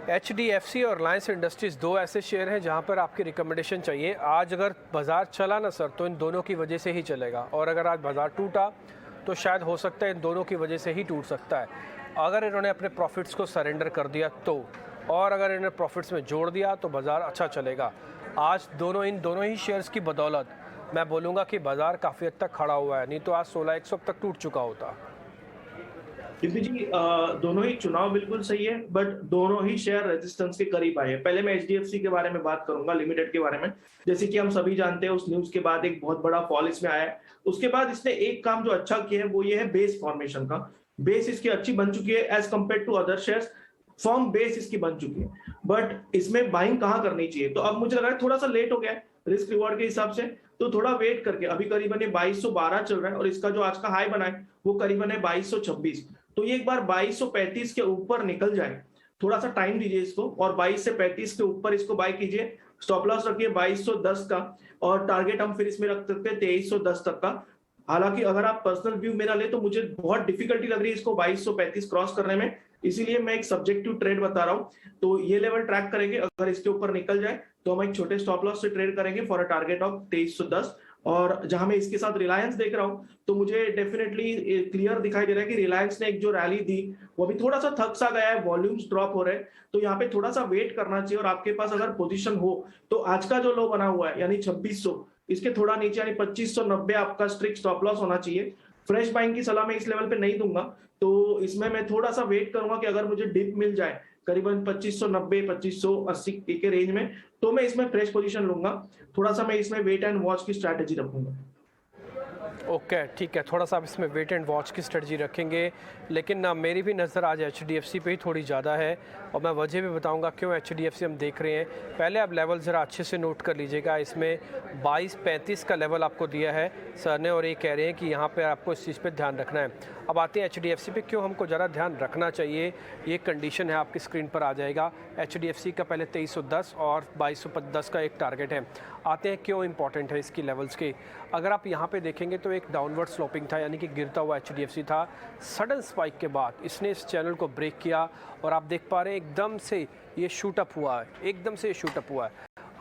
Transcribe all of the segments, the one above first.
HDFC और Reliance industries दो ऐसे शेयर हैं जहां पर आपकी रिकमेंडेशन चाहिए। आज अगर बाज़ार चला ना सर, तो इन दोनों की वजह से ही चलेगा, और अगर आज बाज़ार टूटा तो शायद हो सकता है इन दोनों की वजह से ही टूट सकता है। अगर इन्होंने अपने प्रॉफिट्स को सरेंडर कर दिया तो, और अगर इन्होंने प्रॉफिट्स में जोड़ दिया तो बाज़ार अच्छा चलेगा। आज इन दोनों ही शेयर्स की बदौलत मैं बोलूँगा कि बाज़ार काफ़ी हद तक खड़ा हुआ है, नहीं तो आज 16,100 तक टूट चुका होता। दिव्य जी, दोनों ही चुनाव बिल्कुल सही है, बट दोनों ही शेयर रेजिस्टेंस के करीब आए हैं। पहले मैं एचडीएफसी के बारे में बात करूंगा, लिमिटेड के बारे में। जैसे कि हम सभी जानते हैं, उस न्यूज के बाद एक बहुत बड़ा फॉल इसमें आया है। उसके बाद इसने एक काम जो अच्छा किया है वो ये है बेस फॉर्मेशन का। बेस इसकी अच्छी बन चुकी है as compare to other shares. Form base इसकी बन चुकी है, बट इसमें बाइंग कहाँ करनी चाहिए? तो अब मुझे लग रहा है थोड़ा सा लेट हो गया है रिस्क रिवॉर्ड के हिसाब से, तो थोड़ा वेट करके। अभी करीबन ये 2212 चल रहा है और इसका जो आज का हाई बना है वो करीबन है 2226। तो ये एक बार 2235 के ऊपर निकल जाए, थोड़ा सा टाइम दीजिए इसको, और 22 से 35 के ऊपर इसको बाय कीजिए। स्टॉप लॉस रखिए 2210 का, और टारगेट हम फिर इसमें रख सकते हैं 2310 तक का। हालांकि अगर आप पर्सनल व्यू मेरा ले तो मुझे बहुत डिफिकल्टी लग रही है इसको 2235 क्रॉस करने में, इसीलिए मैं एक सब्जेक्टिव ट्रेड बता रहा हूं। तो ये लेवल ट्रैक करेंगे, अगर इसके ऊपर निकल जाए तो हम एक छोटे स्टॉप लॉस से ट्रेड करेंगे फॉर अ टारगेट ऑफ 2310। और जहां मैं इसके साथ रिलायंस देख रहा हूं, तो मुझे डेफिनेटली क्लियर दिखाई दे रहा है कि रिलायंस ने एक जो रैली दी वो अभी थोड़ा सा थक सा गया है, वॉल्यूम्स ड्रॉप हो रहे हैं, तो यहाँ पे थोड़ा सा वेट करना चाहिए। और आपके पास अगर पोजीशन हो तो आज का जो लो बना हुआ है यानी 2600, इसके थोड़ा नीचे यानी 2590 आपका स्ट्रिक्ट स्टॉप लॉस होना चाहिए। फ्रेश बाइंग की सलाह मैं इस लेवल पे नहीं दूंगा, तो इसमें मैं थोड़ा सा वेट करूंगा कि अगर मुझे डिप मिल जाए करीबन 2590 2580 के रेंज में, तो मैं इसमें फ्रेश पोजीशन लूंगा। थोड़ा सा मैं इसमें वेट एंड वॉच की स्ट्रैटेजी रखूंगा। ओके, ठीक है, थोड़ा सा आप इसमें वेट एंड वॉच की स्ट्रेटजी रखेंगे, लेकिन ना मेरी भी नज़र आज HDFC पे ही थोड़ी ज़्यादा है, और मैं वजह भी बताऊंगा क्यों HDFC हम देख रहे हैं। पहले आप लेवल ज़रा अच्छे से नोट कर लीजिएगा। इसमें 2235 का लेवल आपको दिया है सर ने, और ये कह रहे हैं कि यहाँ पे आपको इस चीज़ पे ध्यान रखना है। अब आते हैं HDFC पे क्यों हमको ज़रा ध्यान रखना चाहिए। ये कंडीशन है, आपकी स्क्रीन पर आ जाएगा। HDFC का पहले 2310 और 2210 का एक टारगेट है। आते हैं क्यों इंपॉर्टेंट है इसकी लेवल्स के। अगर आप यहाँ पे देखेंगे तो एक डाउनवर्ड स्लोपिंग था, यानी कि गिरता हुआ HDFC था। सडन स्पाइक के बाद इसने इस चैनल को ब्रेक किया, और आप देख पा रहे हैं एकदम से ये शूट अप हुआ है, एकदम से ये शूट अप हुआ है।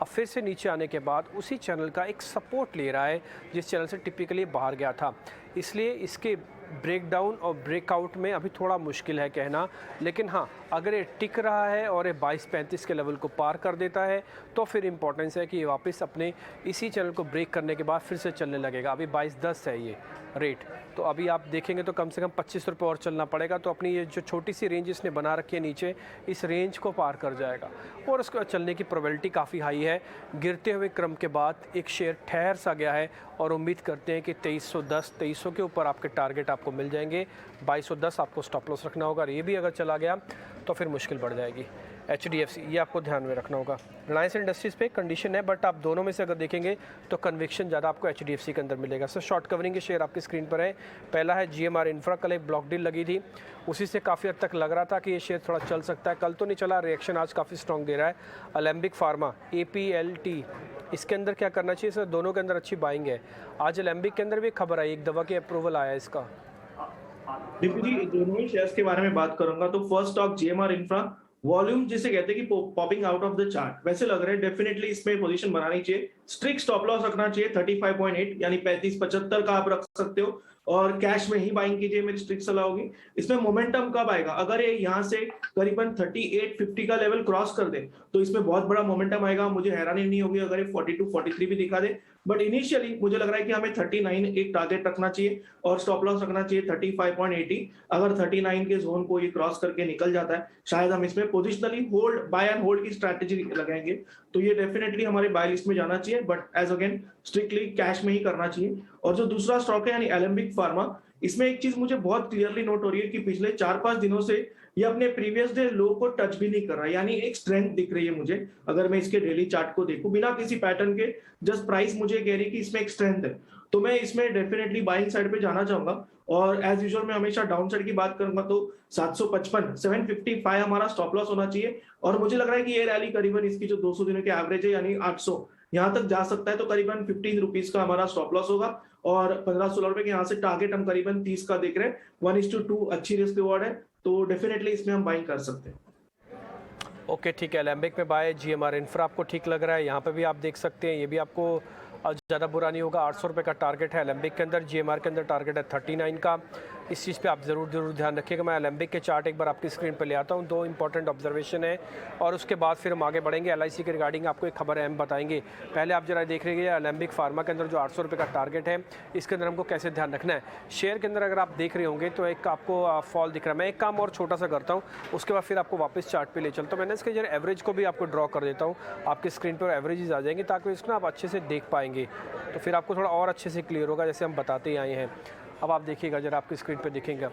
अब फिर से नीचे आने के बाद उसी चैनल का एक सपोर्ट ले रहा है जिस चैनल से टिपिकली बाहर गया था, इसलिए इसके ब्रेकडाउन और ब्रेकआउट में अभी थोड़ा मुश्किल है कहना। लेकिन हाँ, अगर ये टिक रहा है और ये 2235 के लेवल को पार कर देता है तो फिर इंपॉर्टेंस है कि ये वापस अपने इसी चैनल को ब्रेक करने के बाद फिर से चलने लगेगा। अभी 2210 है ये रेट, तो अभी आप देखेंगे तो कम से कम 25 रुपये और चलना पड़ेगा, तो अपनी ये जो छोटी सी रेंज इसने बना रखी है नीचे, इस रेंज को पार कर जाएगा और उसके बाद चलने की प्रोबेबिलिटी काफ़ी हाई है। गिरते हुए क्रम के बाद एक शेयर ठहर सा गया है, और उम्मीद करते हैं कि 2310 के ऊपर आपके टारगेट आपको मिल जाएंगे। 2210 आपको स्टॉप लॉस रखना होगा, और ये भी अगर चला गया तो फिर मुश्किल बढ़ जाएगी। HDFC ये आपको ध्यान में रखना होगा। रिलायंस इंडस्ट्रीज़ पे कंडीशन है, बट आप दोनों में से अगर देखेंगे तो कन्विक्शन ज़्यादा आपको HDFC के अंदर मिलेगा। सर शॉर्ट कवरिंग के शेयर आपकी स्क्रीन पर है। पहला है GMR इंफ्रा, कल एक ब्लॉक डील लगी थी, उसी से काफ़ी हद तक लग रहा था कि ये शेयर थोड़ा चल सकता है। कल तो नहीं चला, रिएक्शन आज काफ़ी स्ट्रॉन्ग दे रहा है। अलेम्बिक फार्मा APLT, इसके अंदर क्या करना चाहिए सर? दोनों के अंदर अच्छी बाइंग है। आज अलेम्बिक के अंदर भी खबर आई, एक दवा के अप्रूवल आया इसका। दीपू जी, दोनों ही शेयर्स के बारे में बात करूंगा। तो first stock GMR infra, volume जिसे कहते हैं कि popping out of the chart वैसे लग रहे हैं, डेफिनेटली इसमें पोजीशन बनानी चाहिए। स्ट्रिक्ट स्टॉप लॉस रखना चाहिए 35.8 यानी 3575 का आप रख सकते हो, और कैश में ही बाइंग कीजिए, मेरी स्ट्रिक्ट सलाह होगी। इसमें मोमेंटम कब आएगा? अगर ये यहाँ से करीबन 3850 का लेवल क्रॉस कर दे तो इसमें बहुत बड़ा मोमेंटम आएगा। मुझे हैरानी नहीं होगी अगर ये 42 43 भी दिखा दे, बट इनिशियली मुझे लग रहा है कि हमें 39 एक टारगेट रखना चाहिए और स्टॉप लॉस रखना चाहिए 35.80। अगर 39 के जोन को ये क्रॉस करके निकल जाता है, शायद हम इसमें positionally hold, buy and hold की स्ट्रैटेजी लगाएंगे, तो ये डेफिनेटली हमारे बाय लिस्ट में जाना चाहिए, but as again strictly cash में ही करना चाहिए। और जो दूसरा स्टॉक है यानी एलेम्बिक फार्मा, इसमें एक चीज मुझे बहुत क्लियरली नोट हो रही है कि पिछले 4-5 दिनों से ये अपने प्रीवियस डे लो को टच भी नहीं कर रहा, यानी एक स्ट्रेंथ दिख रही है मुझे। अगर मैं इसके डेली चार्ट को देखूं बिना किसी पैटर्न के, जस्ट प्राइस मुझे कह रही है कि इसमें एक स्ट्रेंथ है, तो मैं इसमें डेफिनेटली बाइंग साइड पे जाना चाहूंगा। और एज यूजुअल मैं हमेशा डाउन साइड की बात करूंगा, तो 755 755 हमारा स्टॉप लॉस होना चाहिए। और मुझे लग रहा है कि ये रैली करीबन इसकी जो 200 दिनों की एवरेज है यानी 800 यहाँ तक जा सकता है, तो करीबन 15 रुपीज का हमारा स्टॉप लॉस होगा, और 15-16 रुपए के यहाँ से टारगेट हम करीबन 30 का देख रहे हैं। 1:2 अच्छी रिस्क रिवॉर्ड है, तो डेफिनेटली इसमें हम बाइंग कर सकते हैं। ओके ठीक है, एलेम्बिक में बाय, GMR इंफ्रा आपको ठीक लग रहा है, यहाँ पे भी आप देख सकते हैं, ये भी आपको ज़्यादा बुरा नहीं होगा। 800 रुपये का टारगेट है एलेम्बिक के अंदर, GMR के अंदर टारगेट है 39 का। इस चीज़ पे आप ज़रूर ध्यान रखिएगा। मैं एलेम्बिक के चार्ट एक बार आपकी स्क्रीन पे ले आता हूँ, 2 इंपॉर्टेंट ऑब्जर्वेशन है और उसके बाद फिर हम आगे बढ़ेंगे। LIC के रिगार्डिंग आपको एक खबर अहम बताएंगे। पहले आप जरा देख रहे हैं एलेम्बिक फार्मा के अंदर जो 800 रुपये का टारगेट है, इसके अंदर हमको कैसे ध्यान रखना है। शेयर के अंदर अगर आप देख रहे होंगे तो एक आपको फॉल दिख रहा है। मैं एक काम और छोटा सा करता हूँ, उसके बाद फिर आपको वापस चार्ट पे ले चलता हूँ। मैंने इसके जरा एवरेज को भी आपको ड्रॉ कर देता हूँ, आपकी स्क्रीन पर एवरेजेस आ जाएंगे ताकि इसको ना आप अच्छे से देख पाएंगे, तो फिर आपको थोड़ा और अच्छे से क्लियर होगा, जैसे हम बताते ही आए हैं। अब आप देखिएगा जरा, आपकी स्क्रीन पे दिखेगा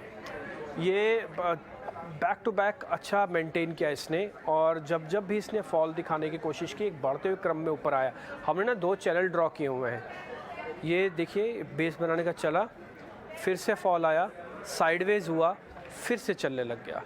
ये बैक टू बैक अच्छा मेंटेन किया इसने, और जब भी इसने फॉल दिखाने की कोशिश की, एक बढ़ते हुए क्रम में ऊपर आया। हमने ना 2 चैनल ड्रॉ किए हुए हैं, ये देखिए बेस बनाने का चला, फिर से फॉल आया, साइडवेज हुआ, फिर से चलने लग गया।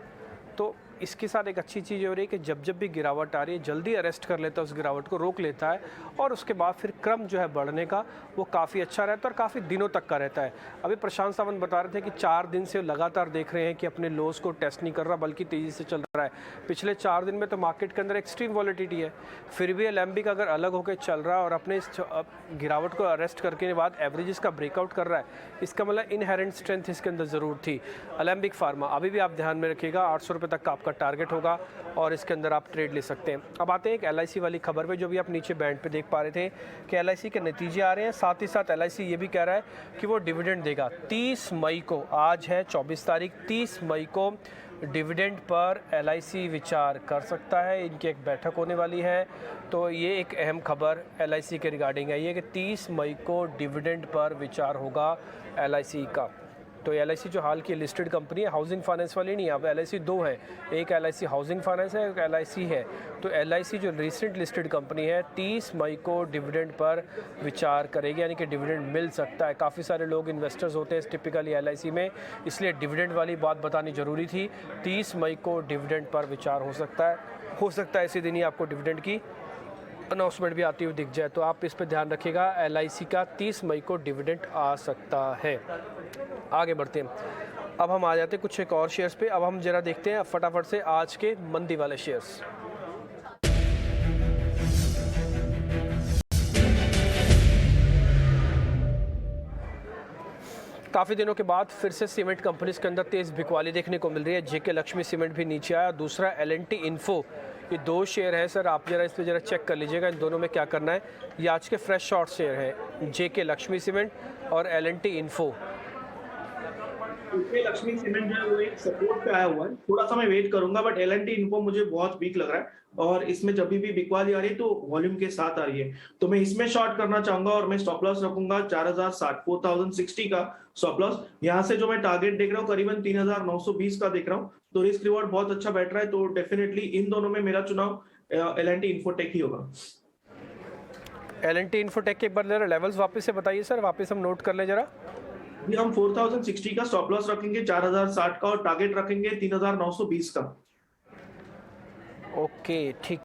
तो इसके साथ एक अच्छी चीज़ हो रही है कि जब भी गिरावट आ रही है जल्दी अरेस्ट कर लेता है, उस गिरावट को रोक लेता है, और उसके बाद फिर क्रम जो है बढ़ने का वो काफ़ी अच्छा रहता है और काफ़ी दिनों तक का रहता है। अभी प्रशांत सावंत बता रहे थे कि 4 दिन से लगातार देख रहे हैं कि अपने लोस को टेस्ट नहीं कर रहा, बल्कि तेज़ी से चल रहा है। पिछले 4 दिन में तो मार्केट के अंदर एक्सट्रीम वॉलेटिलिटी है, फिर भी एलेम्बिक अगर अलग होकर चल रहा है और अपने इस गिरावट को अरेस्ट करके बाद एवरेजेस का ब्रेकआउट कर रहा है, इसका मतलब इनहेरेंट स्ट्रेंथ इसके अंदर ज़रूर थी। एलेम्बिक फार्मा अभी भी आप ध्यान में रखिएगा, 800 रुपये तक का आपका टारगेट होगा और इसके अंदर आप ट्रेड ले सकते हैं। अब आते हैं एक LIC वाली खबर पे, जो भी आप नीचे बैंड पे देख पा रहे थे कि LIC के नतीजे आ रहे हैं। साथ ही साथ LIC ये भी कह रहा है कि वो डिविडेंड देगा 30 मई को। आज है 24 तारीख, 30 मई को डिविडेंड पर LIC विचार कर सकता है। इनकी एक बैठक होने वाली है, तो ये एक अहम खबर LIC के रिगार्डिंग है ये कि 30 मई को डिविडेंड पर विचार होगा LIC का। तो LIC जो हाल की लिस्टेड कंपनी है, हाउसिंग फाइनेंस वाली नहीं है, अब LIC 2 है, एक LIC हाउसिंग फाइनेंस है, एक LIC है। तो LIC जो रिसेंट लिस्टेड कंपनी है 30 मई को डिविडेंड पर विचार करेगी, यानी कि डिविडेंड मिल सकता है। काफ़ी सारे लोग इन्वेस्टर्स होते हैं टिपिकली LIC में, इसलिए डिविडेंड वाली बात बतानी ज़रूरी थी। 30 मई को डिविडेंड पर विचार हो सकता है इसी दिन ही आपको डिविडेंड की अनाउंसमेंट भी आती हुई दिख जाए, तो आप इस पर ध्यान रखिएगा। LIC का 30 मई को डिविडेंड आ सकता है। आगे बढ़ते हैं, अब हम आ जाते हैं कुछ एक और शेयर्स पे। अब हम जरा देखते हैं फटाफट से आज के मंदी वाले शेयर्स। काफ़ी दिनों के बाद फिर से सीमेंट कंपनीज के अंदर तेज़ बिकवाली देखने को मिल रही है। JK लक्ष्मी सीमेंट भी नीचे आया, दूसरा L&T इन्फो, ये 2 शेयर है सर, आप जरा इस पर जरा चेक कर लीजिएगा इन दोनों में क्या करना है। ये आज के फ्रेश शॉर्ट शेयर है, JK लक्ष्मी सीमेंट और L&T इन्फो। लक्ष्मी सीमेंट जो है वो एक सपोर्ट पे आया हुआ है, थोड़ा सा मैं वेट करूंगा, बट L&T इन्फो मुझे बहुत वीक लग रहा है, और इसमें जब भी बिकवाली आ रही है तो वॉल्यूम के साथ आ रही है, तो मैं इसमें शॉर्ट करना चाहूंगा और मैं स्टॉप लॉस रखूंगा 4060, 4060 का स्टॉप लॉस। यहाँ से जो मैं टारगेट देख रहा हूँ करीबन 3920 का देख रहा हूँ, तो रिस्क रिवॉर्ड बहुत अच्छा बैठ रहा है, तो डेफिनेटली इन दोनों में मेरा चुनाव L&T इन्फोटेक ही होगा। L&T इन्फोटेक के एक बार जरा लेवल्स वापस से बताइए सर, वापस हम नोट कर लें जरा। हम 4060 का स्टॉप लॉस रखेंगे, 4060 का, और टारगेट रखेंगे 3920 का। ओके ठीक